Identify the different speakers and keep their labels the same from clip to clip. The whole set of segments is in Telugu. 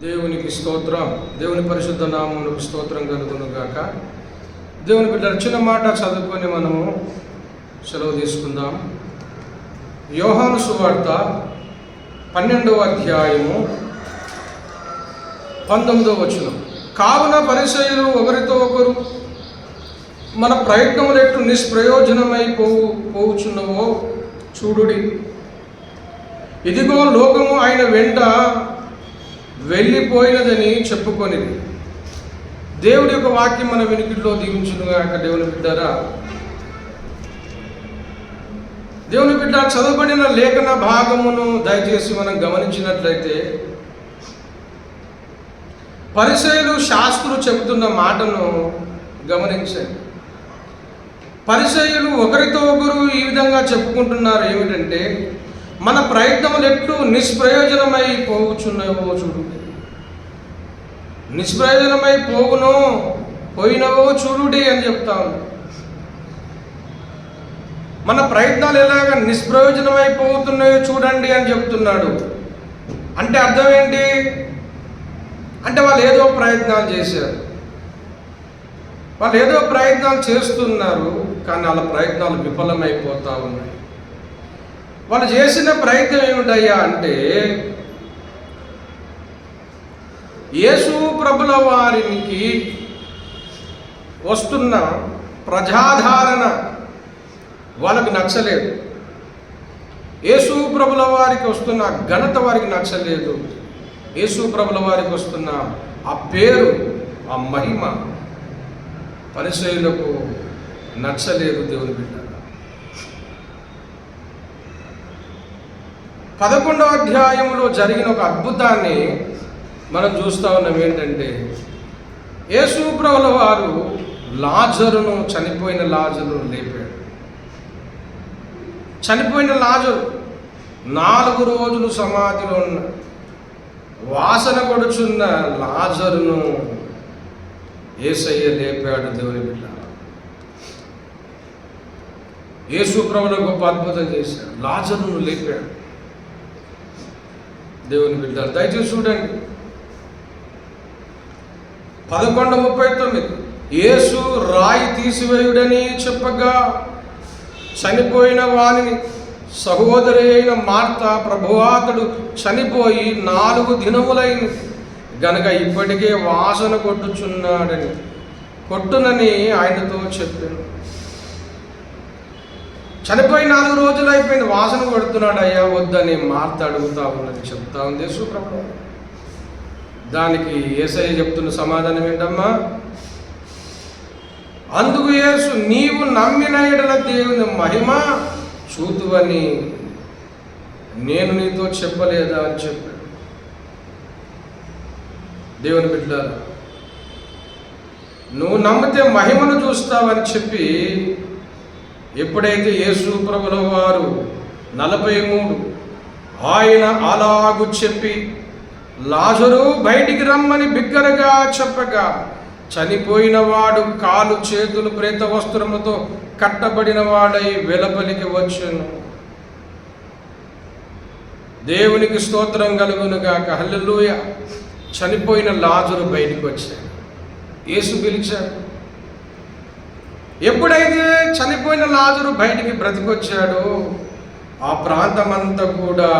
Speaker 1: దేవునికి స్తోత్రం. దేవుని పరిశుద్ధ నామమునకు స్తోత్రం కలుగును గాక. దేవుని బిడ్డలు చిన్న మాట చదువుకొని మనము సెలవు తీసుకుందాం. యోహాను సువార్త 12వ అధ్యాయము 19వ వచనం. కావున పరిసయ్యులు ఒకరితో ఒకరు మన ప్రయత్నములు ఎట్లు నిష్ప్రయోజనమై పోవుచున్నవో చూడుడి. ఇదిగో లోకము ఆయన వెంట వెళ్ళిపోయినదని చెప్పుకొనిది. దేవుడి యొక్క వాక్యం మన వినికిడిలో దీవించునుగాక. దేవుని బిడ్డారా, దేవుని బిడ్డ చదవబడిన లేఖన భాగమును దయచేసి మనం గమనించినట్లయితే, పరిసయ్యులు శాస్త్రులు చెబుతున్న మాటను గమనించండి. పరిసయ్యులు ఒకరితో ఒకరు ఈ విధంగా చెప్పుకుంటున్నారు. ఏమిటంటే, మన ప్రయత్నములు ఎట్లు నిష్ప్రయోజనమై పోవుచున్నావో చూడు. నిష్ప్రయోజనమై పోయినవో చూడుడి అని చెప్తా ఉన్నా. మన ప్రయత్నాలు ఎలాగ నిష్ప్రయోజనమై పోతున్నాయో చూడండి అని చెప్తున్నాడు. అంటే అర్థం ఏంటి? అంటే వాళ్ళు ఏదో ప్రయత్నాలు చేశారు, వాళ్ళు ఏదో ప్రయత్నాలు చేస్తున్నారు, కానీ వాళ్ళ ప్రయత్నాలు విఫలమైపోతూ ఉన్నాయి. వాళ్ళు చేసిన ప్రయత్నం ఏమిటయ్యా అంటే, యేసు ప్రభుల వారికి వస్తున్న ప్రజాదరణ వాళ్ళకు నచ్చలేదు. యేసు ప్రభుల వారికి వస్తున్న ఘనత వారికి నచ్చలేదు. యేసు ప్రభుల వారికి వస్తున్న ఆ పేరు, ఆ మహిమ పరిసయ్యులకు నచ్చలేదు. దేవుని బిడ్డ 11వ అధ్యాయంలో జరిగిన ఒక అద్భుతాన్ని మనం చూస్తూ ఉన్నాం. ఏంటంటే, యేసు ప్రభుల వారు లాజరును, చనిపోయిన లాజరును లేపాడు. చనిపోయిన లాజరు 4 రోజులు సమాధిలో ఉన్న వాసన కొడుచున్న లాజరును యేసయ్య లేపాడు. దేవుని బిడ్డ, యేసు ప్రభువు గొప్ప అద్భుతం చేశాడు. లాజరును లేపాడు. దేవుని బిడ్డ దయచేసి చూడండి. 11:39 యేసు రాయి తీసివేయుడని చెప్పగా చనిపోయిన వానిని సహోదరి అయిన మార్త, ప్రభువా అతడు చనిపోయి 4 దినములైంది గనక ఇప్పటికే వాసన కొట్టునని ఆయనతో చెప్పాను. చనిపోయి 4 రోజులు అయిపోయింది, వాసన కొడుతున్నాడు అయ్యా వద్దని మార్త అడుగుతా ఉన్నది, చెప్తా ఉంది యేసు ప్రభువు. దానికి యేసయ్య చెప్తున్న సమాధానం ఏంటమ్మా? అందుకు యేసు, నీవు నమ్మిన యెడల దేవుని మహిమ చూతువని నేను నీతో చెప్పలేదా అని చెప్పాడు. దేవుని బిడ్డలారా, నువ్వు నమ్మితే మహిమను చూస్తావని చెప్పి ఎప్పుడైతే యేసు ప్రభుల వారు 43 ఆయన అలాగు చెప్పి లాజరు బయటికి రమ్మని బిగ్గరగా చెప్పగా చనిపోయిన వాడు కాలు చేతులు ప్రేత వస్త్రములతో కట్టబడిన వాడై వెలుపలికి వచ్చెను. దేవునికి స్తోత్రం కలుగునుగాక. హల్లెలూయా. చనిపోయిన లాజరు బయటికి వచ్చాడు. యేసు పిలిచాడు. ఎప్పుడైతే చనిపోయిన లాజరు బయటికి బ్రతికొచ్చాడో ఆ ప్రాంతమంతా కూడా,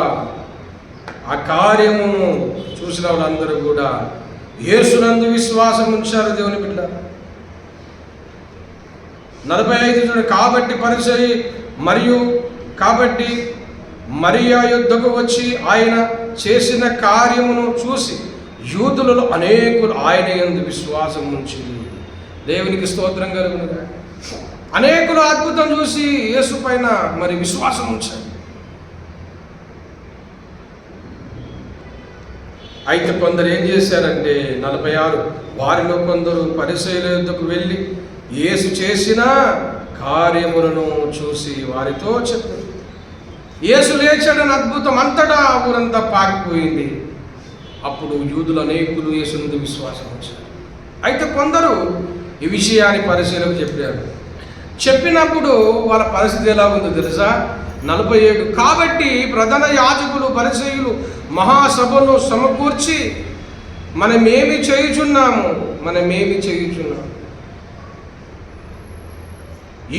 Speaker 1: ఆ కార్యమును చూసిన వాళ్ళందరూ కూడా యేసునందు విశ్వాసం ఉంచారు. దేవుని బిడ్డ 45 కాబట్టి పరిసయ్యి మరియా యొద్దకు వచ్చి ఆయన చేసిన కార్యమును చూసి యూదులలో అనేకులు ఆయన యందు విశ్వాసం ఉంచి. దేవునికి స్తోత్రం కలుగునుగా. అనేకులు అద్భుతం చూసి యేసు పైన విశ్వాసం ఉంచారు. అయితే కొందరు ఏం చేశారంటే 46 వారిలో కొందరు పరిసయ్యుల యొద్దకు వెళ్ళి యేసు చేసిన కార్యములను చూసి వారితో చెప్పారు. యేసు లేచాడని అద్భుతం అంతటా ఊరంతా పాకిపోయింది. అప్పుడు యూదులు అనేకులు యేసునందు విశ్వాసం ఉంచారు. అయితే కొందరు ఈ విషయాన్ని పరిసయ్యులకు చెప్పారు. చెప్పినప్పుడు వాళ్ళ పరిస్థితి ఎలా ఉందో తెలుసా? 47 కాబట్టి ప్రధాన యాజకులు పరిసయ్యులు మహాసభను సమకూర్చి మనమేమి చేయుచున్నాము.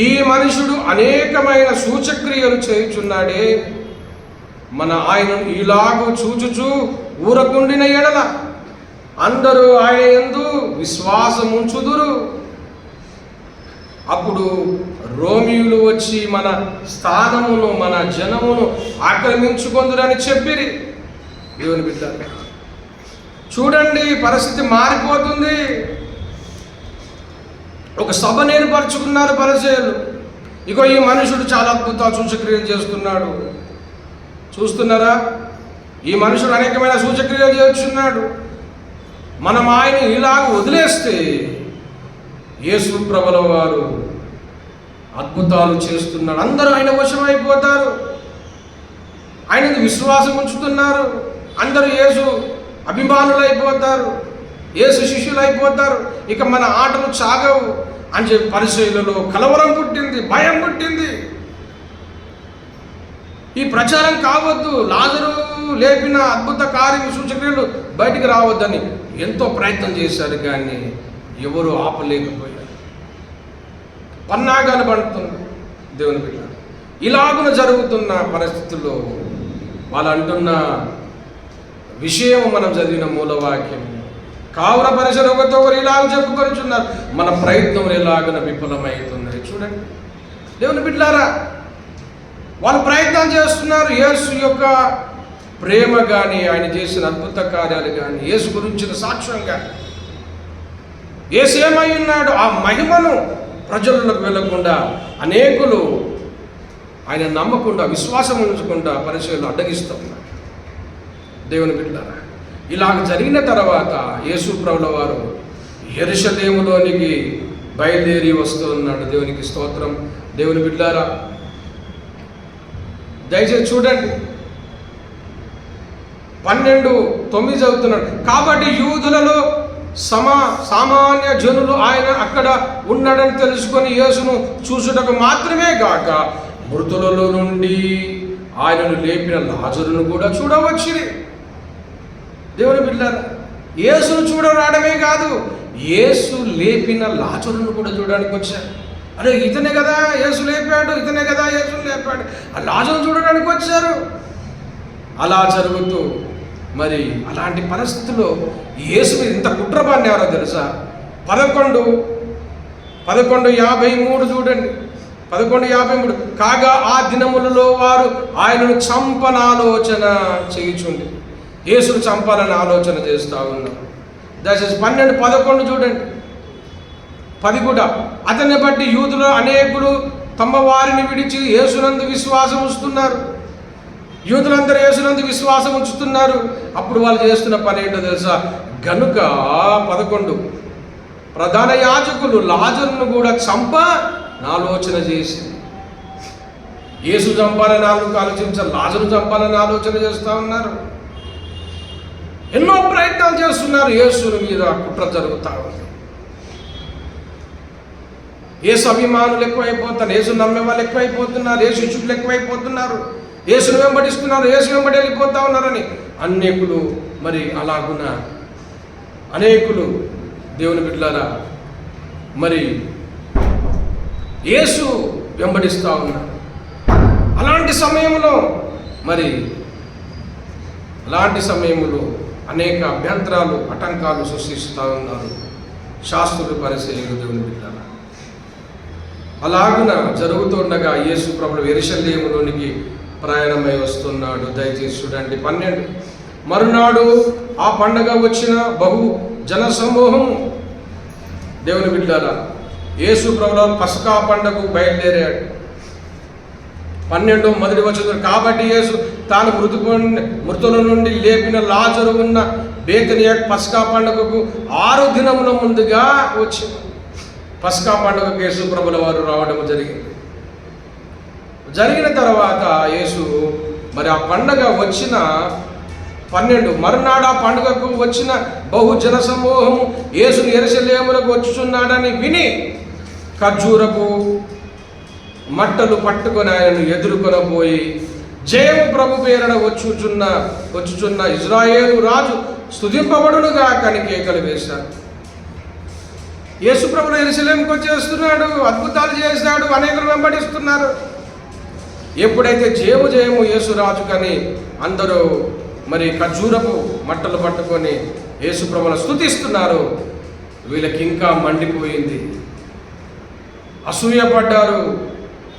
Speaker 1: ఈ మనుషుడు అనేకమైన సూచక్రియలు చేయుచున్నాడే, మన ఆయనను ఇలాగూ చూచుచూ ఊరకుండిన ఎడల అందరూ ఆయన యందు విశ్వాసముంచుదురు. అప్పుడు రోమియులు వచ్చి మన స్థానమును, మన జనమును ఆక్రమించుకొందురని చెప్పిరి. దేవుని బిడ్డ, చూడండి, పరిస్థితి మారిపోతుంది. ఒక సభను ఏర్పరచుకున్నారు పరిసయ్యులు. ఇగో ఈ మనుషుడు చాలా అద్భుతాలు సూచక్రియలు చేస్తున్నాడు. చూస్తున్నారా? ఈ మనుషుడు అనేకమైన సూచక్రియలు చేస్తున్నాడు. మనం ఆయన ఇలాగ వదిలేస్తే యేసు ప్రభుల వారు అద్భుతాలు చేస్తున్నాడు, అందరూ ఆయన వశమైపోతారు. ఆయన విశ్వాసం ఉంచుతున్నారు, అందరూ యేసు అభిమానులైపోతారు, యేసు శిష్యులైపోతారు. ఇక మన ఆటలు సాగవు అని చెప్పి పరిసయ్యులలో కలవరం పుట్టింది, భయం పుట్టింది. ఈ ప్రచారం కావద్దు, లాజరు లేపిన అద్భుత కార్య సూచక్రియలు బయటికి రావద్దని ఎంతో ప్రయత్నం చేశారు, కానీ ఎవరు ఆపలేకపోయారు. పన్నాగాలు పడుతుంది. దేవుని బిడ్డ, ఇలాగున జరుగుతున్న పరిస్థితుల్లో వాళ్ళు అంటున్న విషయం మనం చదివిన మూలవాక్యం. కావున పరిసర ఒకరితో ఒకరు ఇలాగ చెప్పుకొనిచున్నారు, మన ప్రయత్నం ఎలాగన విఫలమవుతున్నది. చూడండి దేవుని బిడ్డలారా, వాళ్ళు ప్రయత్నం చేస్తున్నారు. యేసు యొక్క ప్రేమ కానీ, ఆయన చేసిన అద్భుత కార్యాలు కానీ, యేసు గురించిన సాక్ష్యం కానీ, యేసు ఏమై ఉన్నాడు ఆ మహిమను ప్రజలకు వెళ్ళకుండా అనేకులు ఆయన నమ్మకుండా, విశ్వాసం ఉంచకుండా పరిచయాలు అడ్డగిస్తున్నారు. దేవుని బిడ్డలారా, ఇలాగ జరిగిన తర్వాత యేసు ప్రభుల వారు యెరూషలేములోనికి బయలుదేరి వస్తూ ఉన్నాడు. దేవునికి స్తోత్రం. దేవుని బిడ్డలారా, దయచేసి చూడండి, 12:9 చదువుతున్నాడు. కాబట్టి యూదులలో సామాన్య జనులు ఆయన అక్కడ ఉన్నాడని తెలుసుకొని యేసును చూసుటకు మాత్రమే గాక మృతులలో నుండి ఆయనను లేపిన లాజరును కూడా చూడవచ్చిరి. దేవుని బిడ్డలారా, యేసును చూడరావడమే కాదు, యేసు లేపిన లాజరును కూడా చూడడానికి వచ్చారు. అరే, ఇతనే కదా యేసు లేపాడు, ఇతనే కదా యేసును లేపాడు, ఆ లాజరును చూడడానికి వచ్చారు. అలా జరుగుతూ మరి అలాంటి పరిస్థితుల్లో యేసు మీద ఇంత కుట్ర పన్నారో తెలుసా? 11:53 చూడండి. 11:53 కాగా ఆ దినములలో వారు ఆయనను చంపనాలోచన చేయుచుండి, యేసును చంపాలని ఆలోచన చేస్తూ ఉన్నారు. దయచేసి 12:11 చూడండి. 10 కూడా, అతన్ని బట్టి యూదులు అనేకులు తమ వారిని విడిచి యేసునందు విశ్వాసం ఉంచుతున్నారు. యూదులందరూ యేసునందు విశ్వాసం ఉంచుతున్నారు. అప్పుడు వాళ్ళు చేస్తున్న పని ఏంటో తెలుసా? గనుక 11 ప్రధాన యాజకులు లాజరును కూడా ఆలోచన చేసి, యేసు చంపాలని ఆలోచించారు, లాజరు చంపాలని ఆలోచన చేస్తూ ఉన్నారు. ఎన్నో ప్రయత్నాలు చేస్తున్నారు. యేసుని మీద కుట్ర జరుగుతూ ఉంది. యేసు అభిమానులు ఎక్కువైపోతున్నారు, యేసు నమ్మే వాళ్ళు ఎక్కువైపోతున్నారు, యేసు శిష్యులు ఎక్కువైపోతున్నారు, యేసును వెంబడిస్తున్నారు, యేసు వెంబడి వెళ్ళిపోతా ఉన్నారని అనేకులు మరి అలాగున అనేకులు దేవుని బిడ్డలారా మరి యేసు వెంబడిస్తూ ఉన్నారు. అలాంటి సమయంలో అనేక అభ్యంతరాలు, ఆటంకాలు సృష్టిస్తూ ఉన్నారు శాస్త్రులు, పరిసయ్యులు. దేవుని బిడ్డలారా, అలాగున జరుగుతుండగా యేసు ప్రభువు యెరూషలేములోనికి ప్రయాణమై వస్తున్నాడు. దయచేసి చూడండి 12 మరునాడు ఆ పండగ వచ్చిన బహు జన సమూహం. దేవుని బిడ్డలారా, యేసు ప్రభువు పస్కా పండగకు బయలుదేరాడు. 12 మొదటి వచనం కాబట్టి యేసు తాను మృతుల నుండి లేపిన లాజరు ఉన్న బేతనియ పస్కా పండుగకు 6 దినముల ముందుగా వచ్చి పస్కా పండుగకు యేసు ప్రభుల వారు రావడం జరిగిన తర్వాత యేసు మరి ఆ పండుగ వచ్చిన 12 మరునాడు ఆ పండుగకు వచ్చిన బహు జన సమూహము యేసును యెరూషలేములకు వచ్చుచున్నాడని విని ఖర్జూరపు మట్టలు పట్టుకొని ఆయనను ఎదుర్కొనబోయి, జయము ప్రభు పేరన వచ్చుచున్న ఇజ్రాయేలు రాజు స్తుతింపబడునుగా అని కేకలు వేశారు. యేసు ప్రభువు యెరూషలేముకు వచ్చేస్తున్నాడు, అద్భుతాలు చేస్తాడు, అనేకులు వెంబడిస్తున్నారు. ఎప్పుడైతే జయము యేసు రాజుకని అందరూ మరి ఖర్జూరపు మట్టలు పట్టుకొని యేసు ప్రభువును స్తుతిస్తున్నారు, వీళ్ళకి ఇంకా మండిపోయింది. అసూయపడ్డారు.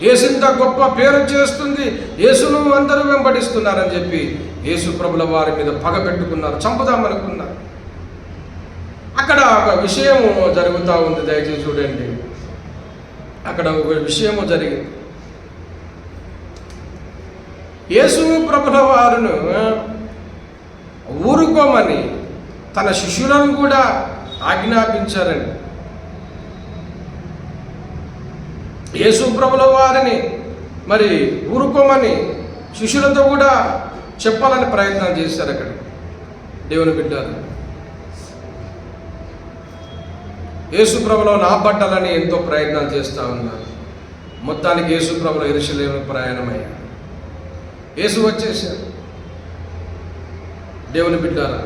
Speaker 1: యేసుంత గొప్ప పేరు చేస్తుంది, యేసును అందరూ వెంబడిస్తున్నారని చెప్పి యేసు ప్రభుల వారి మీద పగ పెట్టుకున్నారు, చంపుదామనుకున్నారు. అక్కడ ఒక విషయము జరుగుతూ ఉంది, దయచేసి చూడండి. అక్కడ ఒక విషయము జరిగింది. యేసు ప్రభుల వారును ఊరుకోమని తన శిష్యులను కూడా ఆజ్ఞాపించారని, యేసు ప్రభుల వారిని మరి ఊరుకోమని శిష్యులతో కూడా చెప్పాలని ప్రయత్నం చేశారు. అక్కడ దేవుని బిడ్డలు యేసు ప్రభులో నాపట్టాలని ఎంతో ప్రయత్నం చేస్తూ ఉన్నారు. మొత్తానికి యేసు ప్రభులో యెరూషలేము ప్రయాణమయ్యారు. యేసు వచ్చేసారు. దేవుని బిడ్డారా,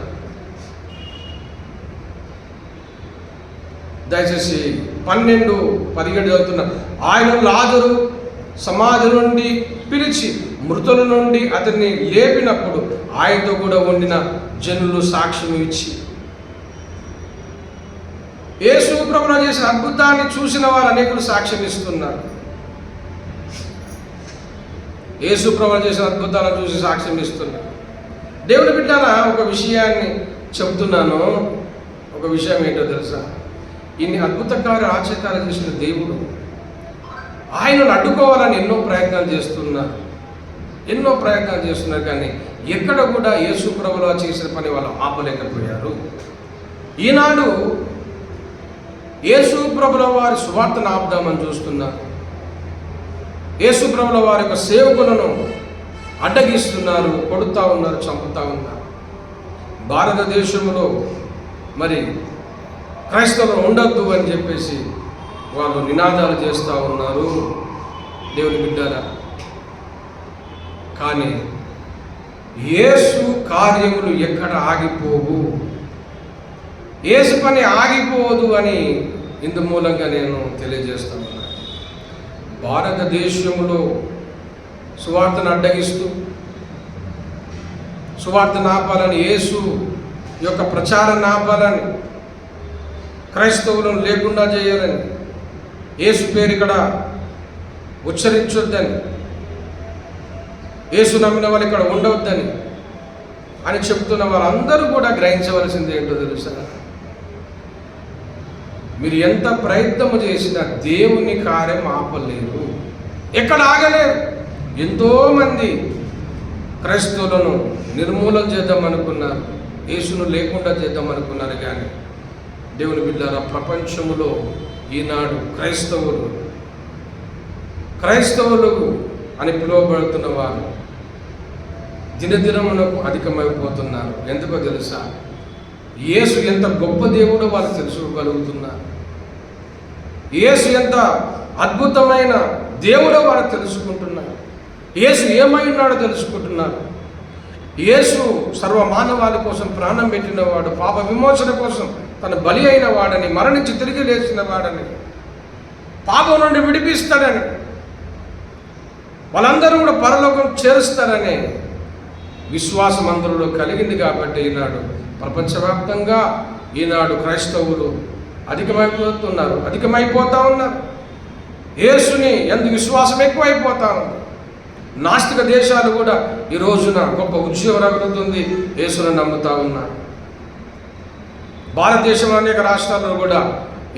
Speaker 1: దయచేసి 12:17 చదువుతున్నారు. ఆయన లాజరు సమాధి నుండి పిలిచి మృతుల నుండి అతన్ని లేపినప్పుడు ఆయనతో కూడా ఉండిన జనులు సాక్ష్యం ఇచ్చి, యేసు ప్రభువు చేసిన అద్భుతాన్ని చూసిన వారు అనేకులు సాక్ష్యం ఇస్తున్నారు. యేసు ప్రభువు చేసిన అద్భుతాలను చూసి సాక్ష్యం ఇస్తున్నారు. దేవుని బిడ్డారా, ఒక విషయాన్ని చెబుతున్నాను. ఒక విషయం ఏంటో తెలుసా? ఇన్ని అద్భుతకార్య ఆశ్చర్యాలు చేసిన దేవుడు ఆయనను అడ్డుకోవాలని ఎన్నో ప్రయత్నాలు చేస్తున్నారు. కానీ ఎక్కడ కూడా యేసు ప్రభువులో చేసిన పని వాళ్ళు ఆపలేకపోయారు. ఈనాడు యేసు ప్రభుల వారి సువార్తను ఆపుదామని చూస్తున్నారు. యేసు ప్రభుల వారి యొక్క సేవకులను అడ్డగిస్తున్నారు, కొడుతూ ఉన్నారు, చంపుతూ ఉన్నారు. భారతదేశంలో మరి క్రైస్తవులు ఉండొద్దు అని చెప్పేసి వాళ్ళు నినాదాలు చేస్తూ ఉన్నారు. దేవుని బిడ్డారా, కానీ యేసు కార్యములు ఎక్కడ ఆగిపోవు, యేసు పని ఆగిపోదు అని ఇందు మూలంగా నేను తెలియజేస్తా ఉన్నాను. భారతదేశంలో సువార్తను అడ్డగిస్తూ సువార్తను ఆపాలని, యేసు యొక్క ప్రచారాన్ని ఆపాలని, క్రైస్తవులను లేకుండా చేయాలని, యేసు పేరు ఇక్కడ ఉచ్చరించొద్దని, యేసు నమ్మిన వాళ్ళు ఇక్కడ ఉండవద్దని అని చెప్తున్న వాళ్ళందరూ కూడా గ్రహించవలసింది ఏంటో తెలుసా? మీరు ఎంత ప్రయత్నం చేసినా దేవుని కార్యం ఆపలేరు, ఎక్కడ ఆగలేరు. ఎంతోమంది క్రైస్తవులను నిర్మూలన చేద్దామనుకున్నారు, యేసును లేకుండా చేద్దామనుకున్నారు. కానీ దేవుని బిడ్డలారా, ప్రపంచంలో ఈనాడు క్రైస్తవులు అని పిలువబడుతున్న వారు దినదినమునకు అధికమైపోతున్నారు. ఎందుకో తెలుసా? యేసు ఎంత గొప్ప దేవుడో వాళ్ళు తెలుసుకోగలుగుతున్నారు. యేసు ఎంత అద్భుతమైన దేవుడో వాళ్ళు తెలుసుకుంటున్నారు. యేసు ఏమై ఉన్నాడో తెలుసుకుంటున్నారు. యేసు సర్వమానవాళి కోసం ప్రాణం పెట్టినవాడు, పాప విమోచన కోసం తన బలి అయిన వాడని, మరణించి తిరిగి లేచిన వాడని, పాపం నుండి విడిపిస్తాడని, వాళ్ళందరూ కూడా పరలోకం చేరుస్తారని విశ్వాసం అందరిలో కలిగింది. కాబట్టి ఈనాడు ప్రపంచవ్యాప్తంగా ఈనాడు క్రైస్తవులు అధికమైపోతూ ఉన్నారు. యేసుని ఎందు విశ్వాసం ఎక్కువైపోతూ ఉంది. నాస్తిక దేశాలు కూడా ఈ రోజున గొప్ప ఉద్యోగం రగులుతుంది, యేసును నమ్ముతూ ఉన్నారు. భారతదేశంలో అనేక రాష్ట్రాల్లో కూడా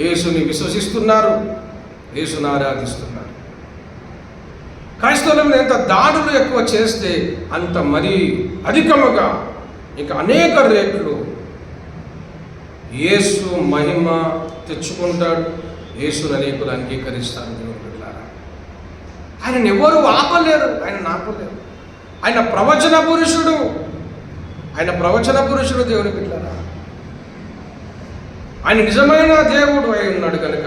Speaker 1: యేసుని విశ్వసిస్తున్నారు, యేసును ఆరాధిస్తున్నారు. క్రైస్తవుల మీద ఎంత దాడులు ఎక్కువ చేస్తే అంత మరీ అధికముగా ఇంకా అనేక రేట్లు యేసు మహిమ తెచ్చుకుంటాడు, యేసును అనేకులు అంగీకరిస్తారు. దేవుని బిడ్డలారా, ఆయనను ఎవరు ఆపలేరు, ఆయన ఆపలేరు. ఆయన ప్రవచన పురుషుడు, దేవుని బిడ్డలారా. ఆయన నిజమైన దేవుడు అయి ఉన్నాడు కనుక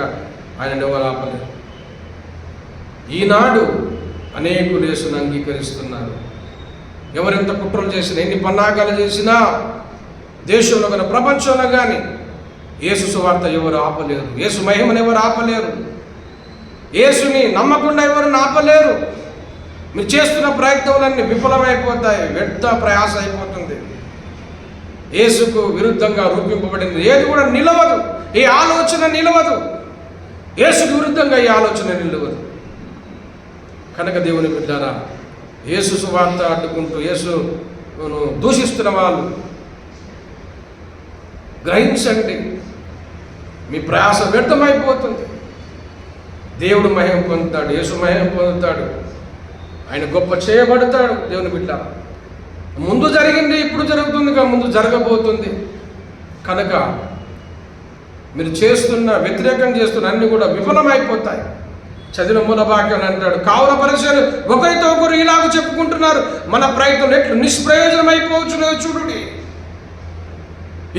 Speaker 1: ఆయన ఎవరు ఆపలేరు. ఈనాడు అనేకులు యేసును అంగీకరిస్తున్నారు. ఎవరెంత కుట్రలు చేసినా, ఎన్ని పన్నాగాలు చేసినా దేశంలో కానీ ప్రపంచంలో కానీ యేసు సువార్త ఎవరు ఆపలేరు. యేసు మహిమను ఎవరు ఆపలేరు. యేసుని నమ్మకుండా ఎవరు ఆపలేరు. మీరు చేస్తున్న ప్రయత్నాలన్నీ విఫలమైపోతాయి, వ్యర్థ ప్రయాస అయిపోతుంది. యేసుకు విరుద్ధంగా రూపింపబడింది ఏది కూడా నిలవదు. ఈ ఆలోచన నిలవదు. యేసుకు విరుద్ధంగా ఈ ఆలోచన నిలవదు. కనుక దేవుని బిడ్డారా, యేసు సువార్త అడ్డుకుంటూ యేసును దూషిస్తున్న వాళ్ళు గ్రహించండి, మీ ప్రయాస వ్యర్థమైపోతుంది. దేవుడు మహిమ పొందుతాడు, యేసు మహిమ పొందుతాడు, ఆయన గొప్ప చేయబడతాడు. దేవుని బిడ్డ, ముందు జరిగింది, ఇప్పుడు జరుగుతుంది, ముందు జరగబోతుంది. కనుక మీరు వ్యతిరేకం చేస్తున్న అన్నీ కూడా విఫలమైపోతాయి. చదివిన మూల వాక్యం అంటాడు, కావున పరిచయాలు ఒకరితో ఒకరు ఇలాగ చెప్పుకుంటున్నారు, మన ప్రయత్నం ఎట్లు నిష్ప్రయోజనం అయిపోవచ్చునో చూడండి.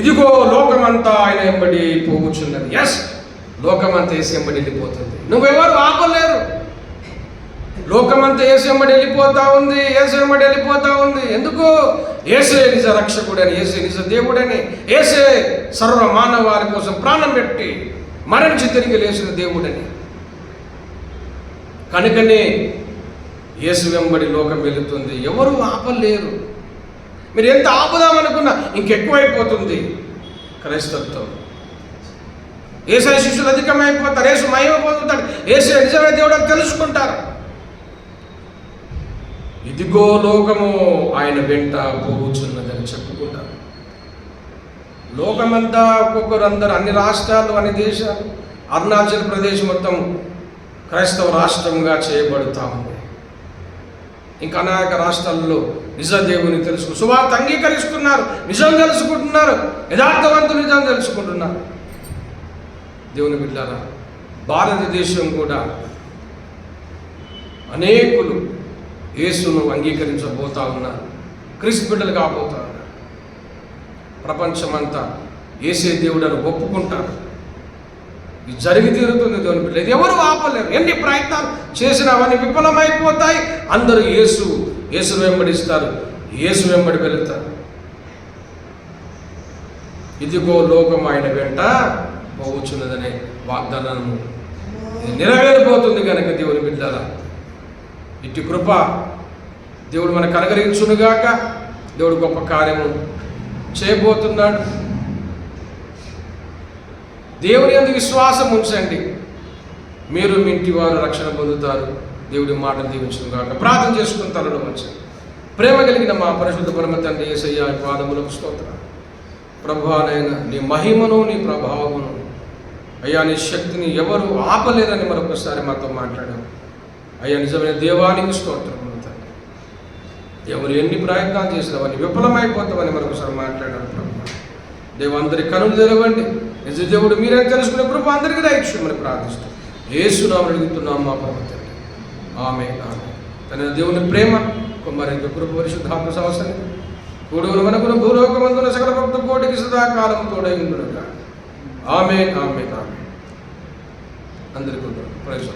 Speaker 1: ఇదిగో లోకమంతా ఆయన వెంబడి పోవచ్చున్నది. ఎస్, లోకమంతా యేసు వెంబడి వెళ్ళిపోతుంది. నువ్వెవరు ఆపలేరు. లోకమంతా యేసు వెంబడి వెళ్ళిపోతా ఉంది, యేసు వెంబడి వెళ్ళిపోతా ఉంది. ఎందుకు? యేసే నిజ రక్షకుడని, యేసే నిజ దేవుడని, యేసే సర్వ మానవారి కోసం ప్రాణం పెట్టి మరణించి తిరిగి లేచిన దేవుడని. కనుకనే యేసు వెంబడి లోకం వెళుతుంది, ఎవరు ఆపలేరు. మీరు ఎంత ఆపుదామనుకున్నా ఇంకెక్కువైపోతుంది క్రైస్తత్వం. యేసయ్య శిష్యులు అధికమైపోతారు, యేసు మహిమ పొందుతాడు, యేసు నిజమైన దేవుడు అని తెలుసుకుంటారు. ఇదిగో లోకము ఆయన వెంట పోవచ్చున్నదని చెప్పుకుంటారు. లోకమంతా ఒక్కొక్కరందరూ, అన్ని రాష్ట్రాలు, అన్ని దేశాలు, అరుణాచల్ ప్రదేశ్ మొత్తం క్రైస్తవ రాష్ట్రంగా చేయబడుతూ ఉంది. ఇంకా అనేక రాష్ట్రాల్లో నిజ దేవుని సువార్త అంగీకరిస్తున్నారు, నిజం తెలుసుకుంటున్నారు, యథార్థవంతులు నిజం తెలుసుకుంటున్నారు. దేవుని బిడ్డారా, భారతదేశం కూడా అనేకులు యేసును అంగీకరించబోతా ఉన్నారు, క్రీస్తు బిడ్డలు కాబోతా ఉన్నారు. ప్రపంచమంతా యేసే దేవుడని ఒప్పుకుంటారు. ఇది జరిగి తీరుతుంది దేవుని బిడ్డలు. ఇది ఎవరు ఆపలేరు. ఎన్ని ప్రయత్నాలు చేసినా అవన్నీ విఫలమైపోతాయి. అందరూ యేసు వెంబడిస్తారు, యేసు వెంబడి వెళుతారు. ఇదిగో లోకం ఆయన వెంట పోవచ్చున్నదనే వాగ్దానం నెరవేరిపోతుంది. కనుక దేవుని బిడ్డలారా, ఇట్టి కృప దేవుడు మనకు అనుగ్రహించునుగాక. దేవుడు గొప్ప కార్యము చేయబోతున్నాడు. దేవుని యందు విశ్వాసం ఉంచండి, మీరు మీ ఇంటి వారు రక్షణ పొందుతారు. దేవుడి మాటలు దీవించునుగాక. ప్రార్థన చేసుకుని తలలో వచ్చండి. ప్రేమ కలిగిన మా పరిశుద్ధ పరమ తండ్రి యేసయ్య పాదములకు స్తోత్రం. ప్రభువానైనా నీ మహిమను, నీ ప్రభావమును, అయ్యా నీ శక్తిని ఎవరు ఆపలేరని మరొకసారి మాతో మాట్లాడాం. అయ్యా నిజమైన దేవానికి స్తోత్రములు తండ్రి. ఎవరు ఎన్ని ప్రయత్నాలు చేసినవని విఫలమైపోతామని మరొకసారి మాట్లాడారు. ప్రభు దేవందరి కనులు తెరవండి. నిజ దేవుడు మీరే తెలుసుకునే కృప అందరికీ దయచేయమని ప్రార్థిస్తూ యేసునామమున అడుగుతున్నాం మా పరమ తండ్రి. ఆమేన్. తన దేవుని ప్రేమ, కుమారుని కృప, పరిశుద్ధాత్మ సహవాసాన్ని కూడుకుని మనకును భూలోకమందున సకల భక్త కోటికి సదాకాలం తోడై ఉండునుగాక. ఆమేన్. అందరికీ ప్రైజ్.